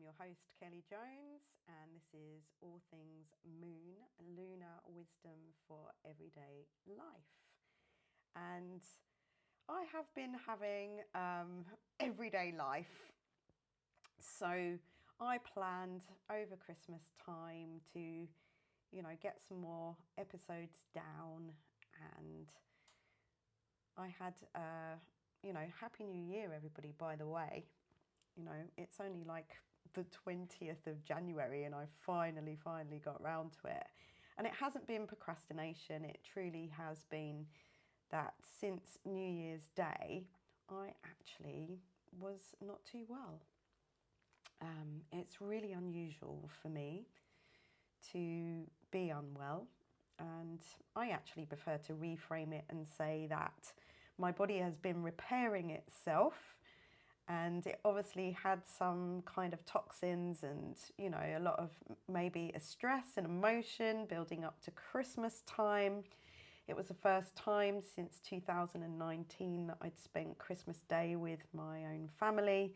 your host, Kelly Jones, and this is All Things Moon, Lunar Wisdom for Everyday Life. And I have been having everyday life. So I planned over Christmas time to, get some more episodes down, and I had, Happy New Year, everybody, by the way. It's only like the 20th of January and I finally got round to it. And it hasn't been procrastination, it truly has been that since New Year's Day, I actually was not too well. It's really unusual for me to be unwell, and I actually prefer to reframe it and say that my body has been repairing itself, and it obviously had some kind of toxins and, a lot of maybe a stress and emotion building up to Christmas time. It was the first time since 2019 that I'd spent Christmas Day with my own family.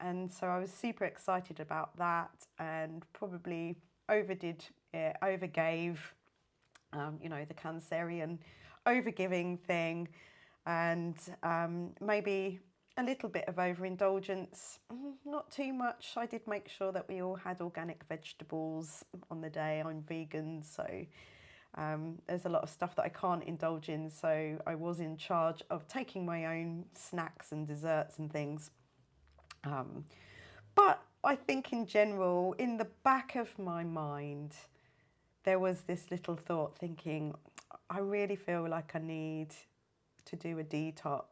And so I was super excited about that, and probably overdid it, overgave, the Cancerian overgiving thing, and maybe a little bit of overindulgence, not too much. I did make sure that we all had organic vegetables on the day. I'm vegan, so there's a lot of stuff that I can't indulge in, so I was in charge of taking my own snacks and desserts and things. But I think in general, in the back of my mind, there was this little thought thinking, I really feel like I need to do a detox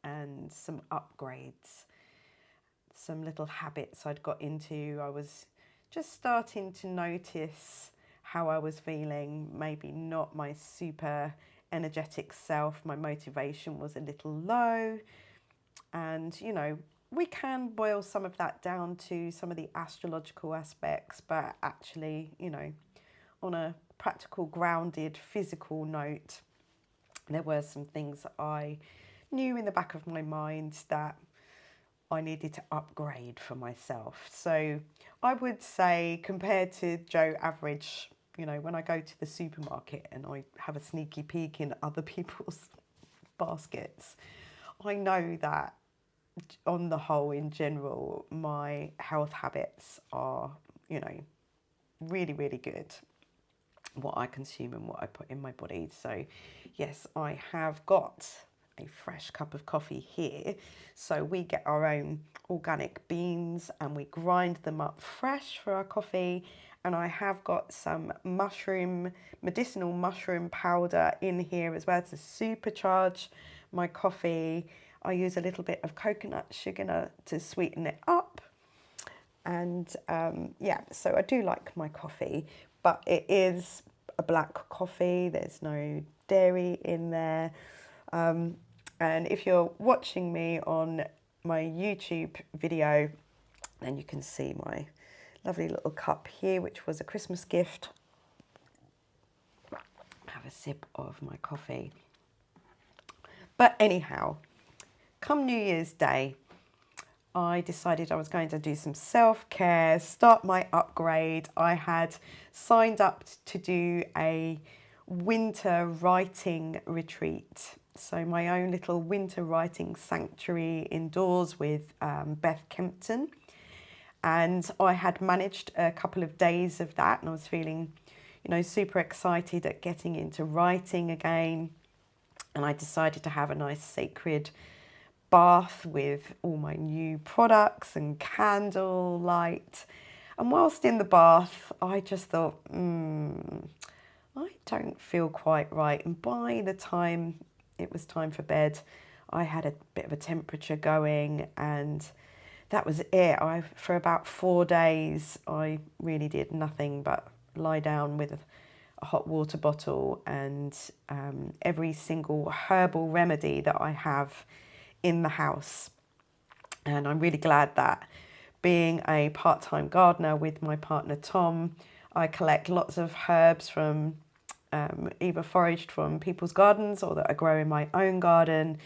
and some upgrades, some little habits I'd got into. I was just starting to notice how I was feeling, maybe not my super energetic self. My motivation was a little low. And, we can boil some of that down to some of the astrological aspects, but actually, on a practical, grounded, physical note, there were some things that I knew in the back of my mind that I needed to upgrade for myself. So I would say, compared to Joe Average, when I go to the supermarket and I have a sneaky peek in other people's baskets, I know that on the whole, in general, my health habits are, really, really good. What I consume and what I put in my body. So yes, I have got a fresh cup of coffee here. So we get our own organic beans and we grind them up fresh for our coffee. And I have got some medicinal mushroom powder in here as well to supercharge my coffee. I use a little bit of coconut sugar to sweeten it up. And so I do like my coffee, but it is a black coffee. There's no dairy in there. And if you're watching me on my YouTube video, then you can see my lovely little cup here, which was a Christmas gift. Have a sip of my coffee. But anyhow, come New Year's Day, I decided I was going to do some self-care, start my upgrade. I had signed up to do a winter writing retreat. So my own little winter writing sanctuary indoors with Beth Kempton. And I had managed a couple of days of that, and I was feeling, super excited at getting into writing again. And I decided to have a nice sacred bath with all my new products and candlelight. And whilst in the bath, I just thought, I don't feel quite right. And by the time it was time for bed, I had a bit of a temperature going, and that was it. For about 4 days, I really did nothing but lie down with a hot water bottle and every single herbal remedy that I have in the house. And I'm really glad that, being a part-time gardener with my partner Tom, I collect lots of herbs either foraged from people's gardens or that I grow in my own garden.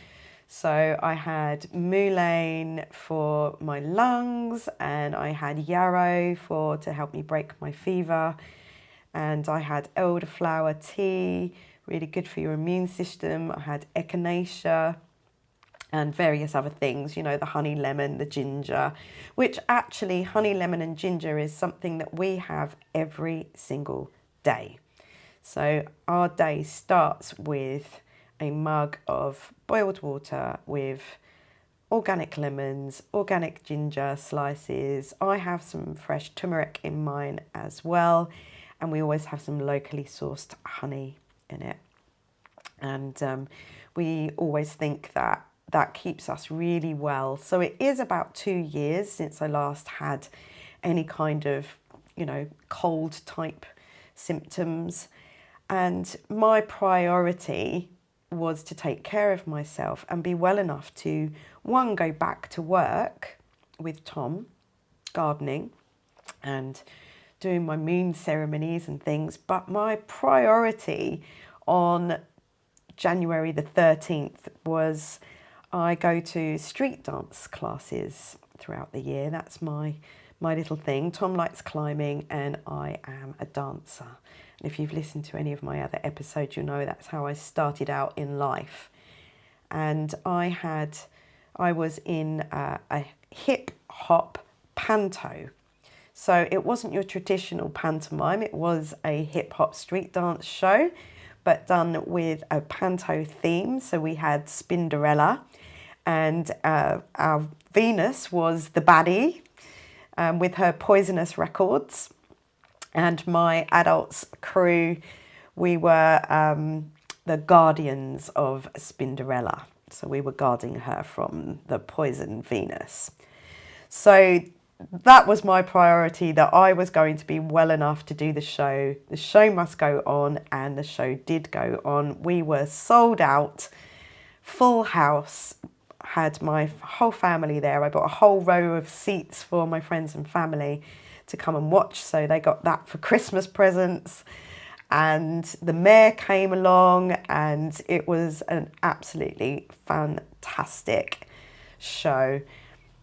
So I had mullein for my lungs, and I had yarrow to help me break my fever, and I had elderflower tea, really good for your immune system. I had echinacea and various other things, you know, the honey, lemon, the ginger, which actually honey, lemon and ginger is something that we have every single day. So our day starts with a mug of boiled water with organic lemons, organic ginger slices. I have some fresh turmeric in mine as well, and we always have some locally sourced honey in it. And we always think that that keeps us really well. So it is about 2 years since I last had any kind of, you know, cold type symptoms. And my priority was to take care of myself and be well enough to, one, go back to work with Tom, gardening and doing my moon ceremonies and things. But my priority on January the 13th was I go to street dance classes throughout the year. That's my little thing. Tom likes climbing and I am a dancer. And if you've listened to any of my other episodes, you'll know that's how I started out in life. And I was in a hip hop panto. So it wasn't your traditional pantomime, it was a hip hop street dance show, but done with a panto theme. So we had Spinderella, and our Venus was the baddie with her poisonous records. And my adults crew, we were the guardians of Spinderella. So we were guarding her from the poison Venus. So that was my priority, that I was going to be well enough to do the show. The show must go on, and the show did go on. We were sold out, full house, had my whole family there. I bought a whole row of seats for my friends and family to come and watch, so they got that for Christmas presents. And the mayor came along, and it was an absolutely fantastic show.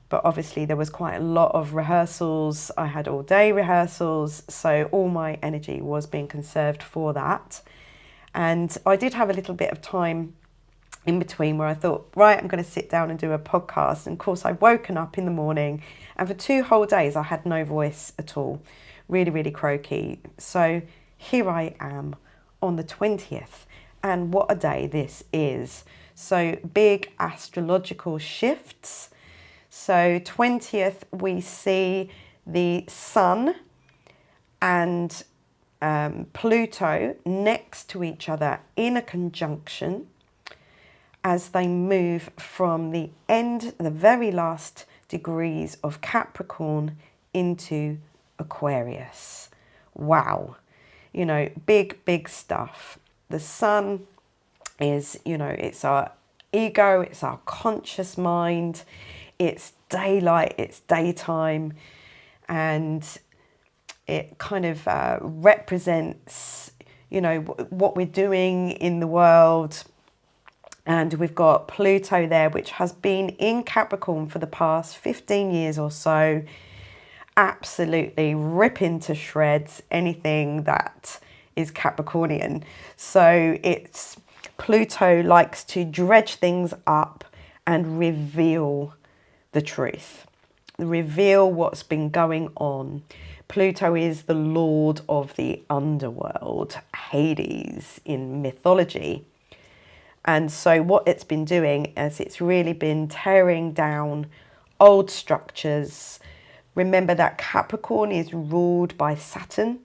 But obviously there was quite a lot of rehearsals. I had all day rehearsals, so all my energy was being conserved for that. And I did have a little bit of time in between where I thought, right, I'm going to sit down and do a podcast. And of course I'd woken up in the morning, and for 2 whole days I had no voice at all. Really, really croaky. So here I am on the 20th, and what a day this is. So big astrological shifts. So 20th, we see the Sun and Pluto next to each other in a conjunction as they move from the very last degrees of Capricorn into Aquarius. Wow. You know, big, big stuff. The Sun is, you know, it's our ego, it's our conscious mind. It's daylight, it's daytime, and it kind of represents, you know, what we're doing in the world. And we've got Pluto there, which has been in Capricorn for the past 15 years or so, absolutely ripping to shreds anything that is Capricornian. So Pluto likes to dredge things up and reveal the truth, reveal what's been going on. Pluto is the lord of the underworld, Hades in mythology. And so what it's been doing is it's really been tearing down old structures. Remember that Capricorn is ruled by Saturn.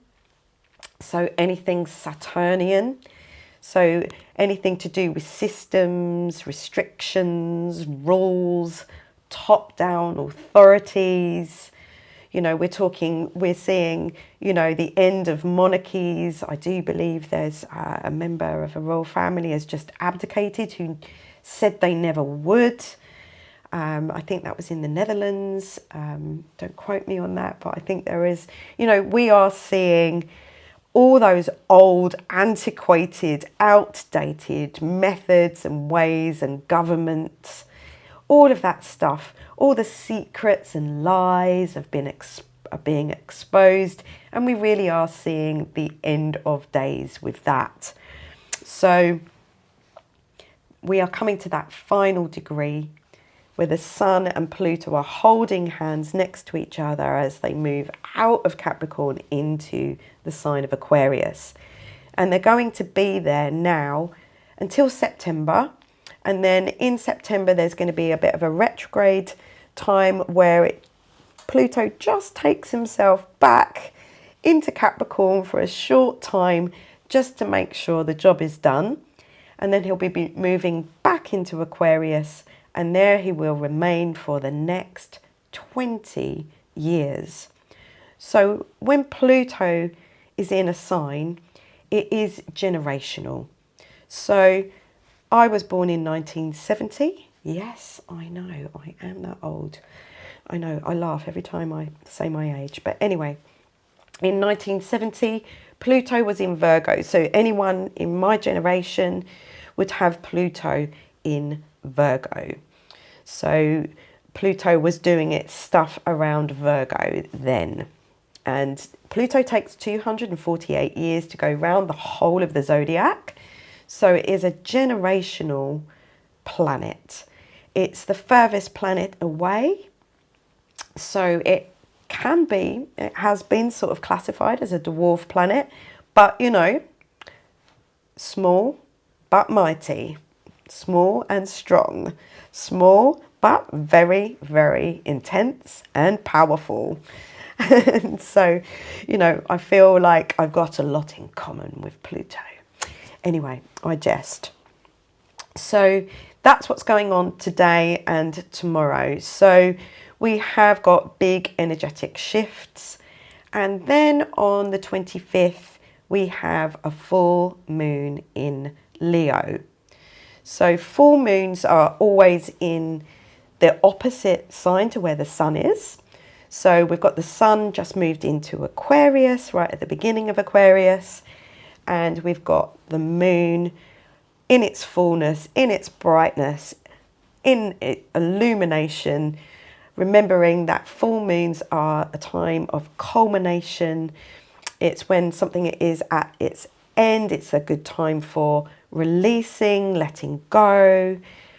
So anything Saturnian, so anything to do with systems, restrictions, rules, top-down authorities. You know, we're seeing, you know, the end of monarchies. I do believe there's a member of a royal family has just abdicated who said they never would. I think that was in the Netherlands. Don't quote me on that, but I think there is, you know, we are seeing all those old, antiquated, outdated methods and ways and governments, all of that stuff, all the secrets and lies are being exposed, and we really are seeing the end of days with that. So we are coming to that final degree where the Sun and Pluto are holding hands next to each other as they move out of Capricorn into the sign of Aquarius. And they're going to be there now until September. And then in September, there's going to be a bit of a retrograde time where Pluto just takes himself back into Capricorn for a short time just to make sure the job is done. And then he'll be moving back into Aquarius, and there he will remain for the next 20 years. So when Pluto is in a sign, it is generational. So I was born in 1970. Yes, I know, I am that old. I know, I laugh every time I say my age. But anyway, in 1970, Pluto was in Virgo. So anyone in my generation would have Pluto in Virgo. So Pluto was doing its stuff around Virgo then. And Pluto takes 248 years to go round the whole of the zodiac. So it is a generational planet. It's the furthest planet away. So it has been sort of classified as a dwarf planet, but you know, small but mighty, small and strong, small but very, very intense and powerful. And so, you know, I feel like I've got a lot in common with Pluto. Anyway, I jest. So that's what's going on today and tomorrow. So we have got big energetic shifts. And then on the 25th, we have a full moon in Leo. So full moons are always in the opposite sign to where the sun is. So we've got the sun just moved into Aquarius, right at the beginning of Aquarius. And we've got the moon in its fullness, in its brightness, in its illumination, remembering that full moons are a time of culmination. It's when something is at its end. It's a good time for releasing, letting go,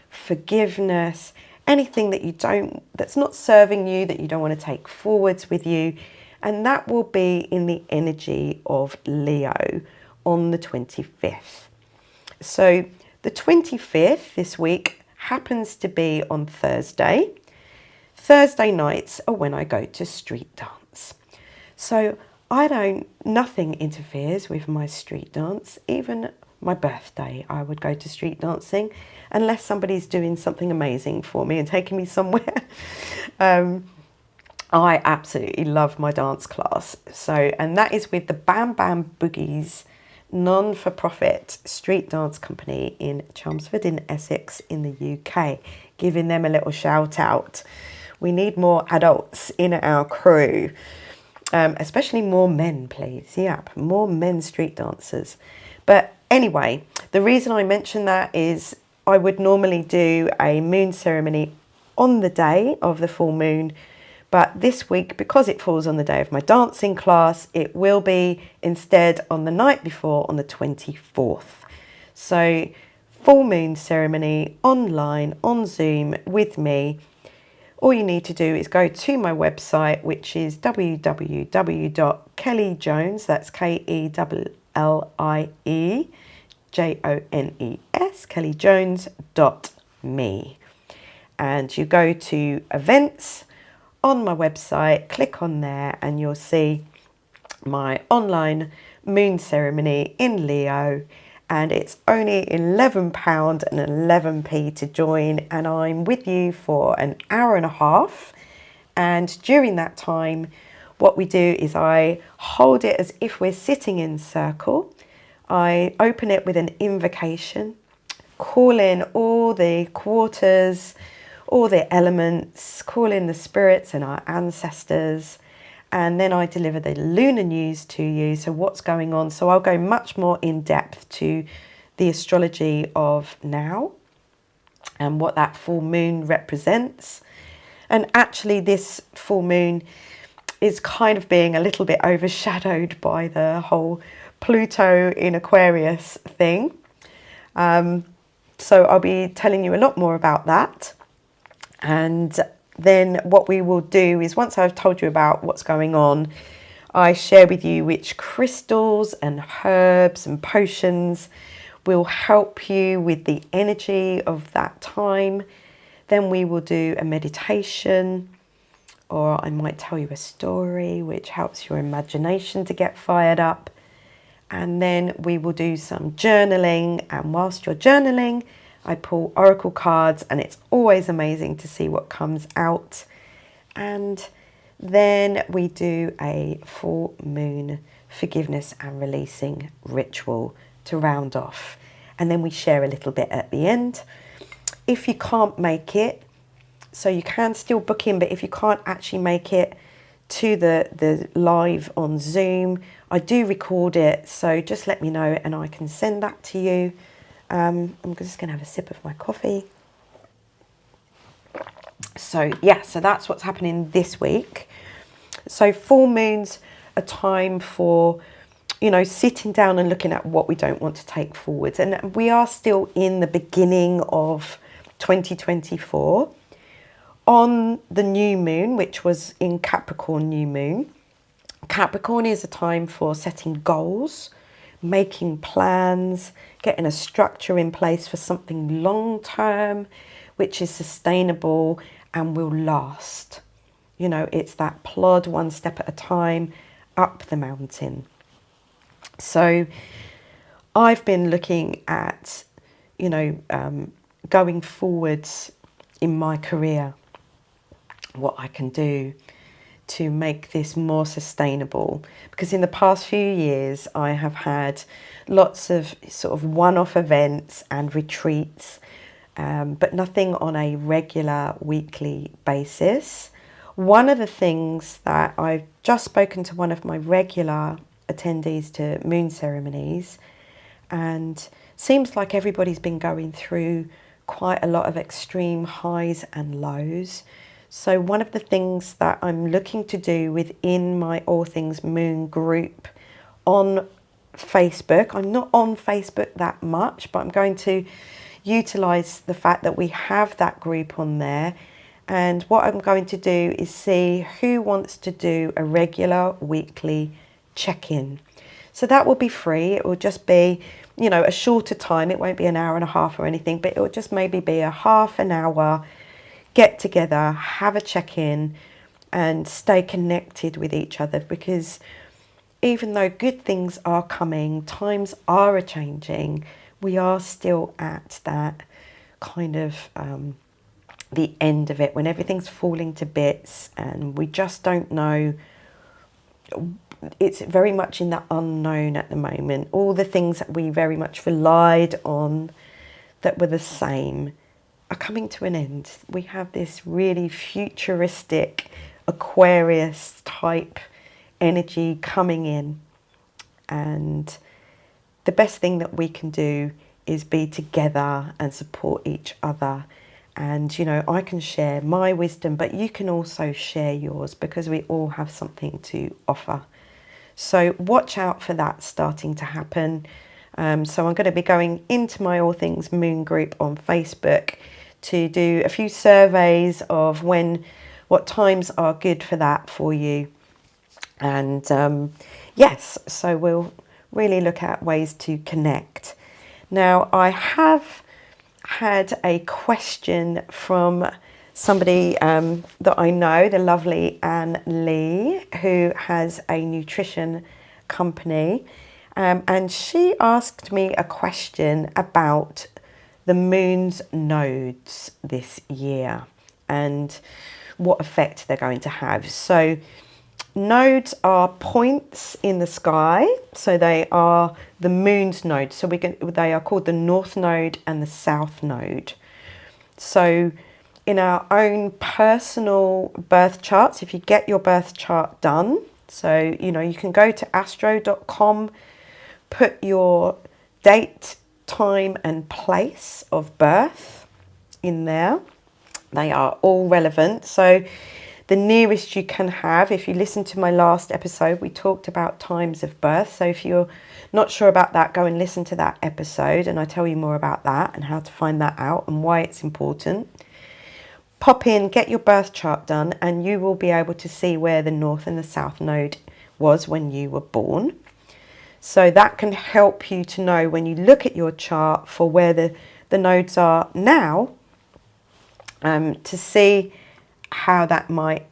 forgiveness, anything that's not serving you, that you don't want to take forwards with you. And that will be in the energy of Leo on the 25th. So the 25th this week happens to be on Thursday. Thursday nights are when I go to street dance. So nothing interferes with my street dance. Even my birthday, I would go to street dancing unless somebody's doing something amazing for me and taking me somewhere. I absolutely love my dance class. So, and that is with the Bam Bam Boogies non-for-profit street dance company in Chelmsford in Essex in the UK. Giving them a little shout out. We need more adults in our crew. Especially more men, please. Yep, more men street dancers. But anyway, the reason I mention that is I would normally do a moon ceremony on the day of the full moon. But this week, because it falls on the day of my dancing class, it will be instead on the night before, on the 24th. So full moon ceremony online on Zoom with me. All you need to do is go to my website, which is www.kellyjones, that's KELLIEJONES, kellyjones.me. And you go to events on my website, click on there, and you'll see my online moon ceremony in Leo. And it's only £11 and 11p to join, and I'm with you for an hour and a half. And during that time, what we do is I hold it as if we're sitting in circle. I open it with an invocation, call in all the quarters, all the elements, call in the spirits and our ancestors, and then I deliver the lunar news to you, so what's going on. So I'll go much more in depth to the astrology of now and what that full moon represents. And actually this full moon is kind of being a little bit overshadowed by the whole Pluto in Aquarius thing. So I'll be telling you a lot more about that. And then what we will do is, once I've told you about what's going on, I share with you which crystals and herbs and potions will help you with the energy of that time. Then we will do a meditation, or I might tell you a story which helps your imagination to get fired up. And then we will do some journaling, and whilst you're journaling, I pull oracle cards, and it's always amazing to see what comes out. And then we do a full moon forgiveness and releasing ritual to round off. And then we share a little bit at the end. If you can't make it, so you can still book in, but if you can't actually make it to the live on Zoom, I do record it, so just let me know and I can send that to you. I'm just going to have a sip of my coffee. So yeah, so that's what's happening this week. So full moon's a time for, you know, sitting down and looking at what we don't want to take forwards. And we are still in the beginning of 2024. On the new moon, which was in Capricorn new moon, Capricorn is a time for setting goals, making plans, getting a structure in place for something long term, which is sustainable and will last. You know, it's that plod one step at a time up the mountain. So I've been looking at, you know, going forwards in my career, what I can do to make this more sustainable, because in the past few years I have had lots of sort of one-off events and retreats, but nothing on a regular weekly basis. One of the things that I've just spoken to one of my regular attendees to moon ceremonies, and seems like everybody's been going through quite a lot of extreme highs and lows. So one of the things that I'm looking to do within my All Things Moon group on Facebook, I'm not on Facebook that much, but I'm going to utilise the fact that we have that group on there. And what I'm going to do is see who wants to do a regular weekly check-in. So that will be free. It will just be, you know, a shorter time. It won't be an hour and a half or anything, but it will just maybe be a half an hour get together, have a check-in and stay connected with each other, because even though good things are coming, times are changing, we are still at that kind of the end of it, when everything's falling to bits and we just don't know. It's very much in that unknown at the moment. All the things that we very much relied on that were the same are coming to an end. We have this really futuristic Aquarius type energy coming in, and the best thing that we can do is be together and support each other. And you know, I can share my wisdom, but you can also share yours, because we all have something to offer. So watch out for that starting to happen. So I'm going to be going into my All Things Moon group on Facebook to do a few surveys of what times are good for that for you. And yes, so we'll really look at ways to connect. Now, I have had a question from somebody that I know, the lovely Anne Lee, who has a nutrition company. And she asked me a question about the moon's nodes this year and what effect they're going to have. So nodes are points in the sky, so they are the moon's nodes. So they are called the north node and the south node. So in our own personal birth charts, if you get your birth chart done, so, you know, you can go to astro.com, put your date, time and place of birth in there. They are all relevant. So the nearest you can have, if you listen to my last episode, we talked about times of birth. So if you're not sure about that, go and listen to that episode and I tell you more about that and how to find that out and why it's important. Pop in, get your birth chart done, and you will be able to see where the north and the south node was when you were born. So that can help you to know when you look at your chart for where the nodes are now, to see how that might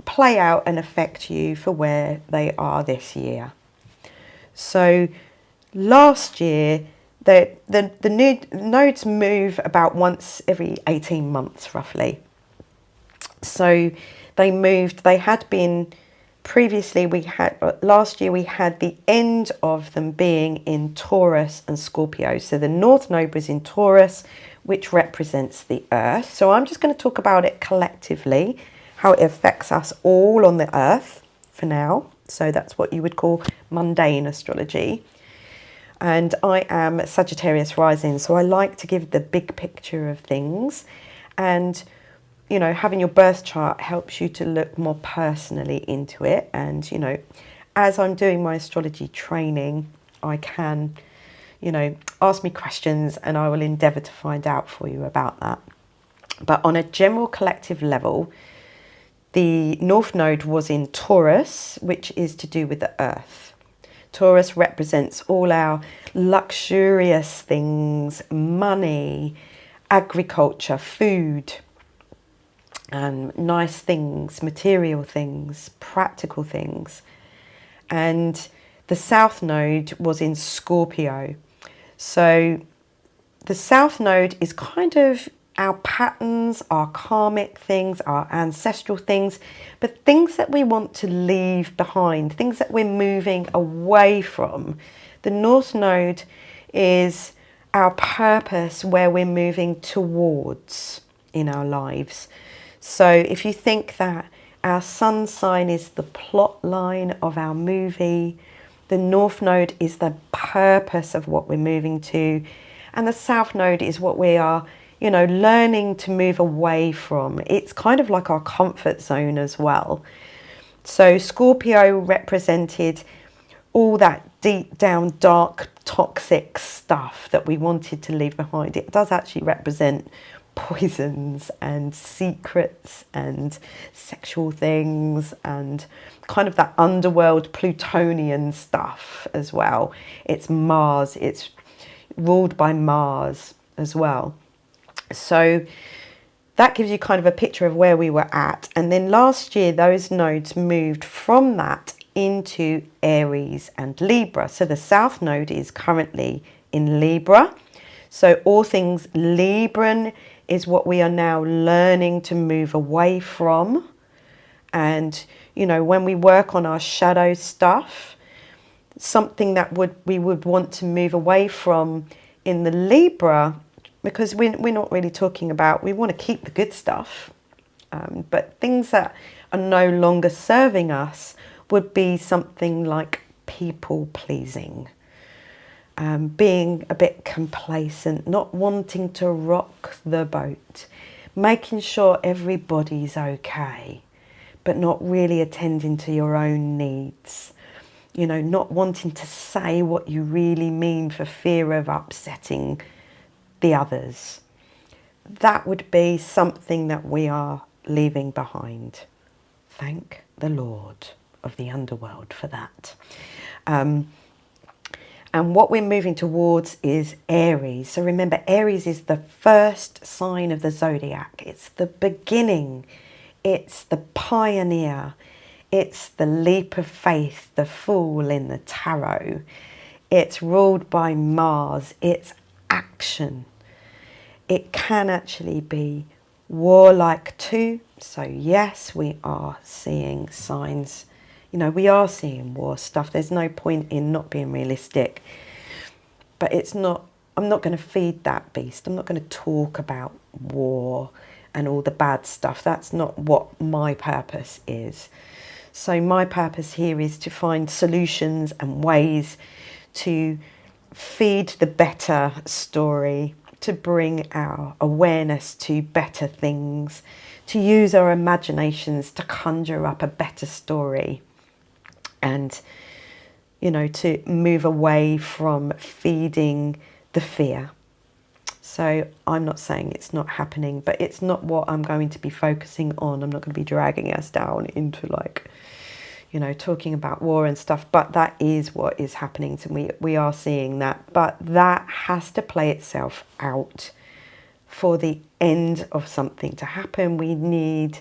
play out and affect you for where they are this year. So last year, the nodes move about once every 18 months roughly. So they had been previously, last year we had the end of them being in Taurus and Scorpio. So the north node was in Taurus, which represents the earth. So I'm just going to talk about it collectively, how it affects us all on the earth for now. So that's what you would call mundane astrology. And I am Sagittarius rising, so I like to give the big picture of things. And, you know, having your birth chart helps you to look more personally into it. And, you know, as I'm doing my astrology training, I can, you know, ask me questions and I will endeavour to find out for you about that. But on a general collective level, the North Node was in Taurus, which is to do with the earth. Taurus represents all our luxurious things, money, agriculture, food, nice things, material things, practical things. And the South Node was in Scorpio. So the South Node is kind of our patterns, our karmic things, our ancestral things, but things that we want to leave behind, things that we're moving away from. The North Node is our purpose, where we're moving towards in our lives. So if you think that our sun sign is the plot line of our movie, the North Node is the purpose of what we're moving to, and the South Node is what we are, you know, learning to move away from. It's kind of like our comfort zone as well. So Scorpio represented all that deep down, dark, toxic stuff that we wanted to leave behind. It does actually represent poisons and secrets and sexual things and kind of that underworld Plutonian stuff as well. It's Mars, it's ruled by Mars as well. So that gives you kind of a picture of where we were at. And then last year, those nodes moved from that into Aries and Libra. So the South Node is currently in Libra. So all things Libran is what we are now learning to move away from. And, you know, when we work on our shadow stuff, something that we would want to move away from in the Libra, because we're not really talking about, we want to keep the good stuff, but things that are no longer serving us would be something like people pleasing, being a bit complacent, not wanting to rock the boat, making sure everybody's okay, but not really attending to your own needs. You know, not wanting to say what you really mean for fear of upsetting the others. That would be something that we are leaving behind. Thank the Lord of the underworld for that. And what we're moving towards is Aries. So remember, Aries is the first sign of the zodiac. It's the beginning. It's the pioneer. It's the leap of faith, the fool in the tarot. It's ruled by Mars. It's action. It can actually be warlike too. So yes, we are seeing signs. You know, we are seeing war stuff. There's no point in not being realistic. But it's not, I'm not going to feed that beast. I'm not going to talk about war and all the bad stuff. That's not what my purpose is. So my purpose here is to find solutions and ways to feed the better story, to bring our awareness to better things, to use our imaginations to conjure up a better story, and, you know, to move away from feeding the fear. So I'm not saying it's not happening, but it's not what I'm going to be focusing on. I'm not going to be dragging us down into, like, you know, talking about war and stuff, but that is what is happening to me. We are seeing that, but that has to play itself out for the end of something to happen. We need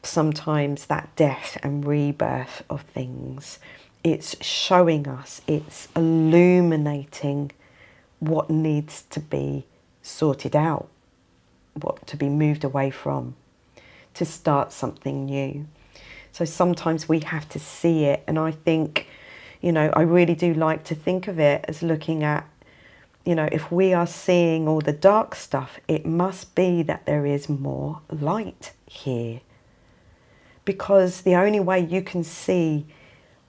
sometimes that death and rebirth of things. It's showing us, it's illuminating what needs to be sorted out, what to be moved away from, to start something new. So sometimes we have to see it, and I think, you know, I really do like to think of it as looking at, you know, if we are seeing all the dark stuff, it must be that there is more light here. Because the only way you can see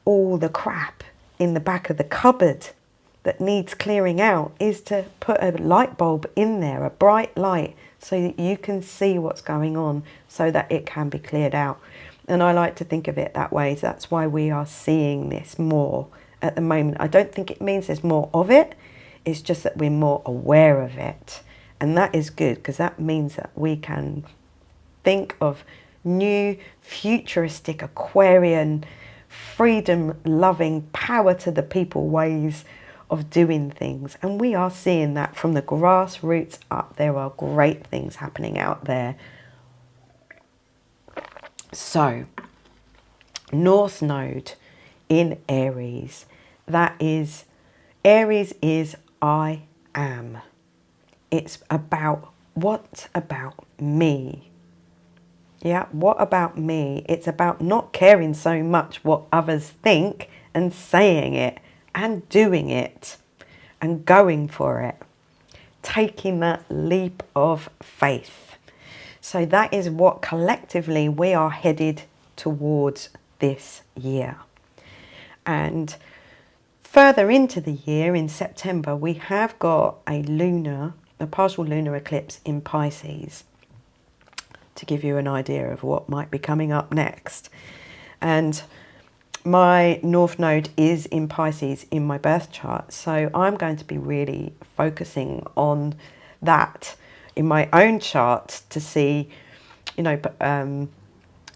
all the crap in the back of the cupboard that needs clearing out is to put a light bulb in there, a bright light, so that you can see what's going on, so that it can be cleared out. And I like to think of it that way. So that's why we are seeing this more at the moment. I don't think it means there's more of it. It's just that we're more aware of it. And that is good, because that means that we can think of new, futuristic, Aquarian, freedom-loving, power to the people ways of doing things. And we are seeing that from the grassroots up. There are great things happening out there. So, North Node in Aries, Aries is I am. It's about, what about me? Yeah, what about me? It's about not caring so much what others think and saying it and doing it and going for it. Taking that leap of faith. So that is what collectively we are headed towards this year. And further into the year, in September, we have got a partial lunar eclipse in Pisces, to give you an idea of what might be coming up next. And my North Node is in Pisces in my birth chart, so I'm going to be really focusing on that in my own chart to see, you know,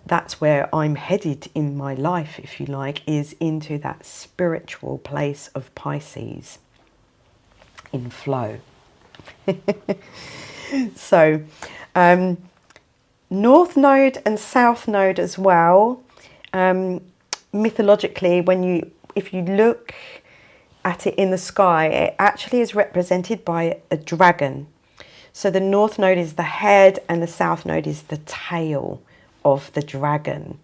that's where I'm headed in my life, if you like, is into that spiritual place of Pisces in flow. So, North Node and South Node as well. Mythologically, if you look at it in the sky, it actually is represented by a dragon. So the North Node is the head and the South Node is the tail of the dragon.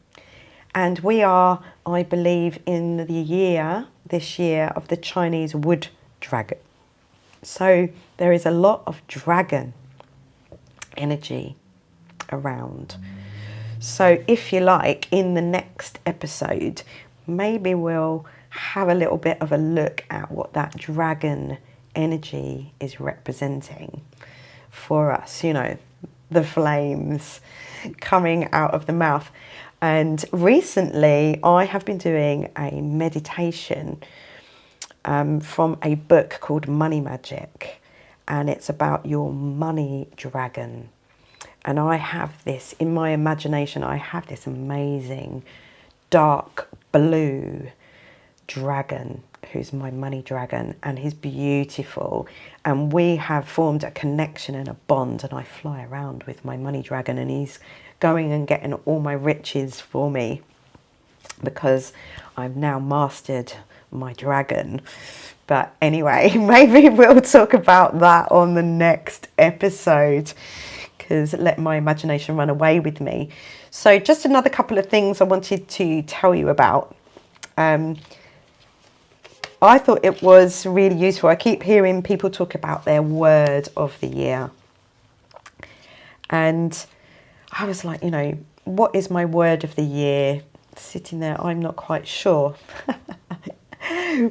And we are, I believe, in this year of the Chinese wood dragon. So there is a lot of dragon energy around. So if you like, in the next episode, maybe we'll have a little bit of a look at what that dragon energy is representing for us, you know, the flames coming out of the mouth. And recently I have been doing a meditation from a book called Money Magic, and it's about your money dragon. And I have this, in my imagination, I have this amazing dark blue dragon who's my money dragon, and he's beautiful. And we have formed a connection and a bond, and I fly around with my money dragon, and he's going and getting all my riches for me because I've now mastered my dragon. But anyway, maybe we'll talk about that on the next episode, because let my imagination run away with me. So just another couple of things I wanted to tell you about. I thought it was really useful. I keep hearing people talk about their word of the year. And I was like, you know, what is my word of the year? Sitting there, I'm not quite sure,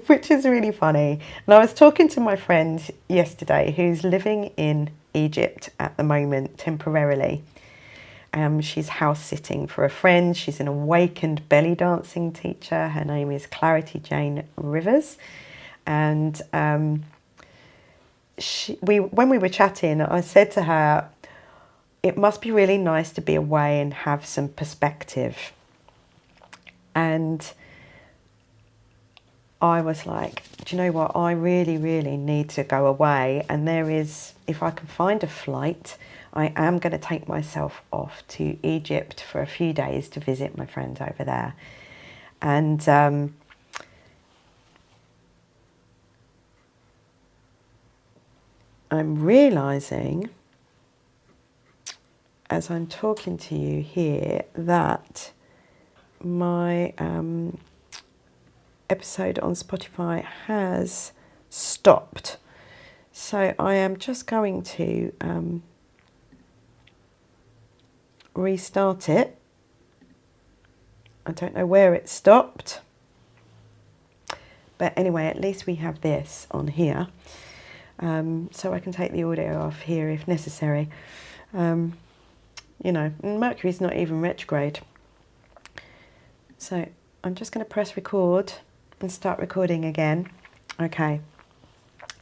which is really funny. And I was talking to my friend yesterday who's living in Egypt at the moment temporarily. She's house sitting for a friend. She's an awakened belly dancing teacher. Her name is Clarity Jane Rivers. And when we were chatting, I said to her, it must be really nice to be away and have some perspective. And I was like, do you know what? I really, really need to go away. And there is, if I can find a flight, I am going to take myself off to Egypt for a few days to visit my friend over there. And I'm realising, as I'm talking to you here, that my episode on Spotify has stopped. So I am just going to restart it. I don't know where it stopped. But anyway, at least we have this on here. So I can take the audio off here if necessary. You know, Mercury's not even retrograde. So I'm just going to press record and start recording again. Okay,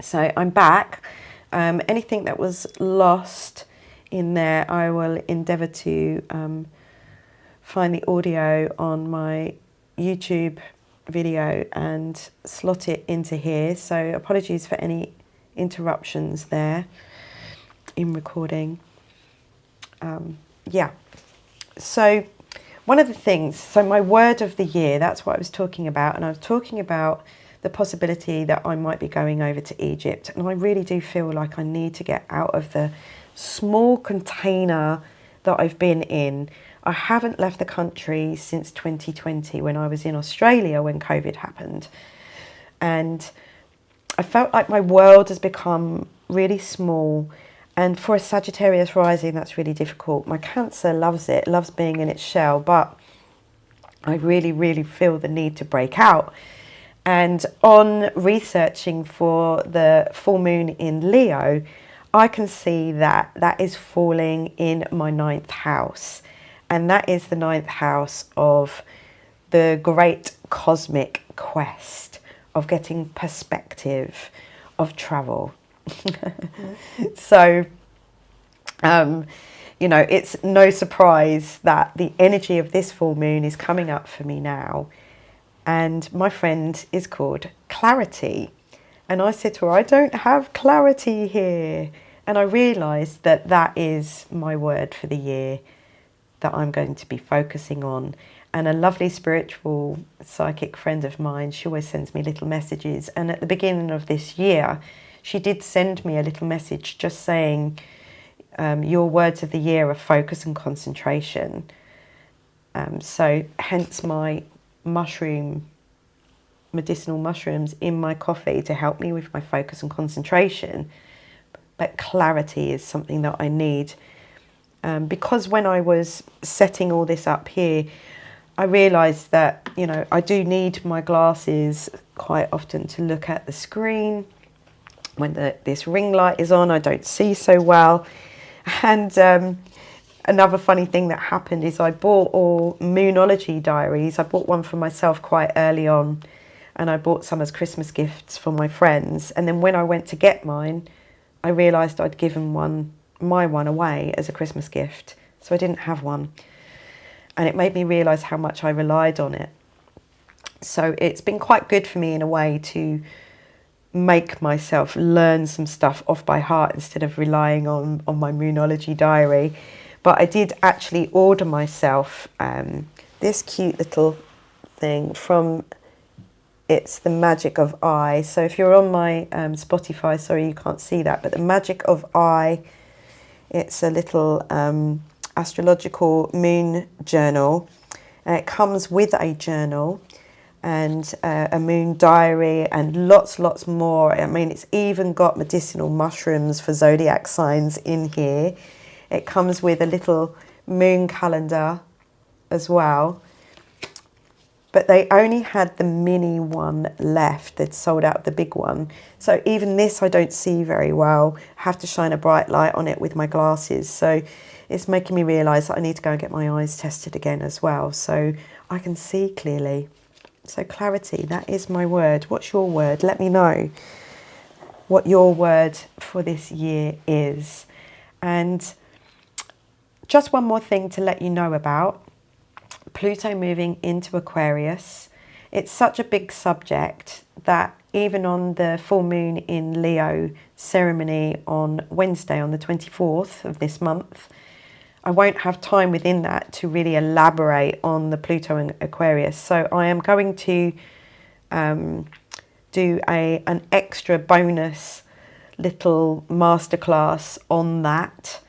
so I'm back. Anything that was lost in there, I will endeavour to find the audio on my YouTube video and slot it into here. So apologies for any interruptions there in recording. Yeah, so one of the things, so my word of the year, that's what I was talking about, and I was talking about the possibility that I might be going over to Egypt, and I really do feel like I need to get out of the small container that I've been in. I haven't left the country since 2020 when I was in Australia when COVID happened, and I felt like my world has become really small. And for a Sagittarius rising, that's really difficult. My Cancer loves it, loves being in its shell, but I really, really feel the need to break out. And on researching for the full moon in Leo, I can see that that is falling in my 9th house. And that is the 9th house of the great cosmic quest of getting perspective, of travel. So, you know, it's no surprise that the energy of this full moon is coming up for me now. And my friend is called Clarity. And I said to her, I don't have clarity here. And I realised that that is my word for the year that I'm going to be focusing on. And a lovely spiritual psychic friend of mine, she always sends me little messages. And at the beginning of this year, she did send me a little message just saying, your words of the year are focus and concentration. So hence my medicinal mushrooms in my coffee to help me with my focus and concentration. But clarity is something that I need. Because when I was setting all this up here, I realised that, you know, I do need my glasses quite often to look at the screen. When this ring light is on, I don't see so well. And another funny thing that happened is I bought all Moonology diaries. I bought one for myself quite early on, and I bought some as Christmas gifts for my friends. And then when I went to get mine, I realised I'd given my one away as a Christmas gift. So I didn't have one. And it made me realise how much I relied on it. So it's been quite good for me in a way to make myself learn some stuff off by heart instead of relying on my Moonology diary. But I did actually order myself this cute little thing from, it's The Magic of I. So if you're on my Spotify, sorry you can't see that, but The Magic of I, it's a little astrological moon journal. And it comes with a journal and a moon diary and lots more. I mean, it's even got medicinal mushrooms for zodiac signs in here. It comes with a little moon calendar as well. But they only had the mini one left. They'd sold out the big one. So even this I don't see very well. I have to shine a bright light on it with my glasses. So it's making me realise that I need to go and get my eyes tested again as well, so I can see clearly. So clarity, that is my word. What's your word? Let me know what your word for this year is. And just one more thing to let you know about. Pluto moving into Aquarius. It's such a big subject that even on the full moon in Leo ceremony on Wednesday, on the 24th of this month, I won't have time within that to really elaborate on the Pluto and Aquarius. So I am going to do an extra bonus little masterclass on that.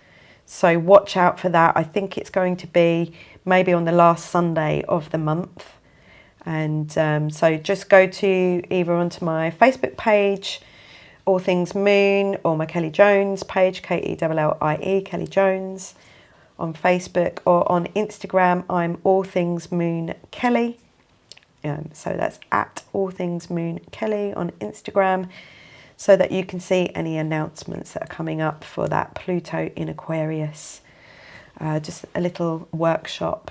So watch out for that. I think it's going to be maybe on the last Sunday of the month. And so just go to either onto my Facebook page, All Things Moon, or my Kelly Jones page, Kellie, Kelly Jones, on Facebook, or on Instagram, I'm All Things Moon Kelly. So that's at All Things Moon Kelly on Instagram, so that you can see any announcements that are coming up for that Pluto in Aquarius. Just a little workshop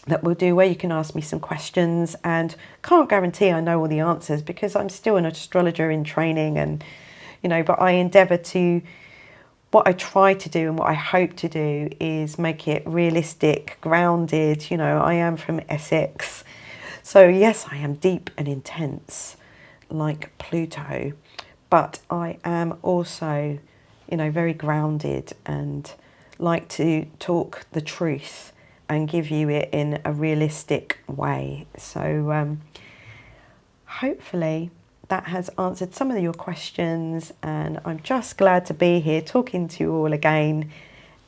that we'll do where you can ask me some questions, and can't guarantee I know all the answers because I'm still an astrologer in training, and but I endeavour to, what I try to do and what I hope to do is make it realistic, grounded. I am from Essex, so yes, I am deep and intense like Pluto, but I am also very grounded and like to talk the truth and give you it in a realistic way. So hopefully that has answered some of your questions, and I'm just glad to be here talking to you all again,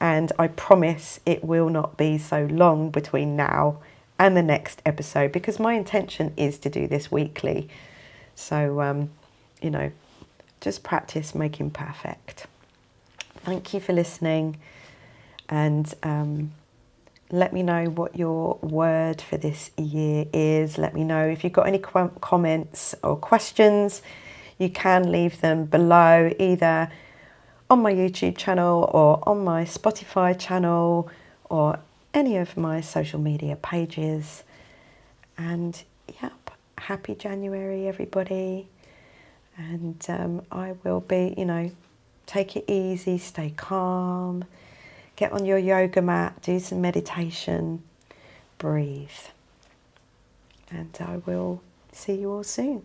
and I promise it will not be so long between now and the next episode, because my intention is to do this weekly. So just practice making perfect. Thank you for listening, and let me know what your word for this year is. Let me know if you've got any comments or questions. You can leave them below, either on my YouTube channel or on my Spotify channel or any of my social media pages. And yep, happy January, everybody. And I will be, take it easy, stay calm. Get on your yoga mat, do some meditation, breathe. And I will see you all soon.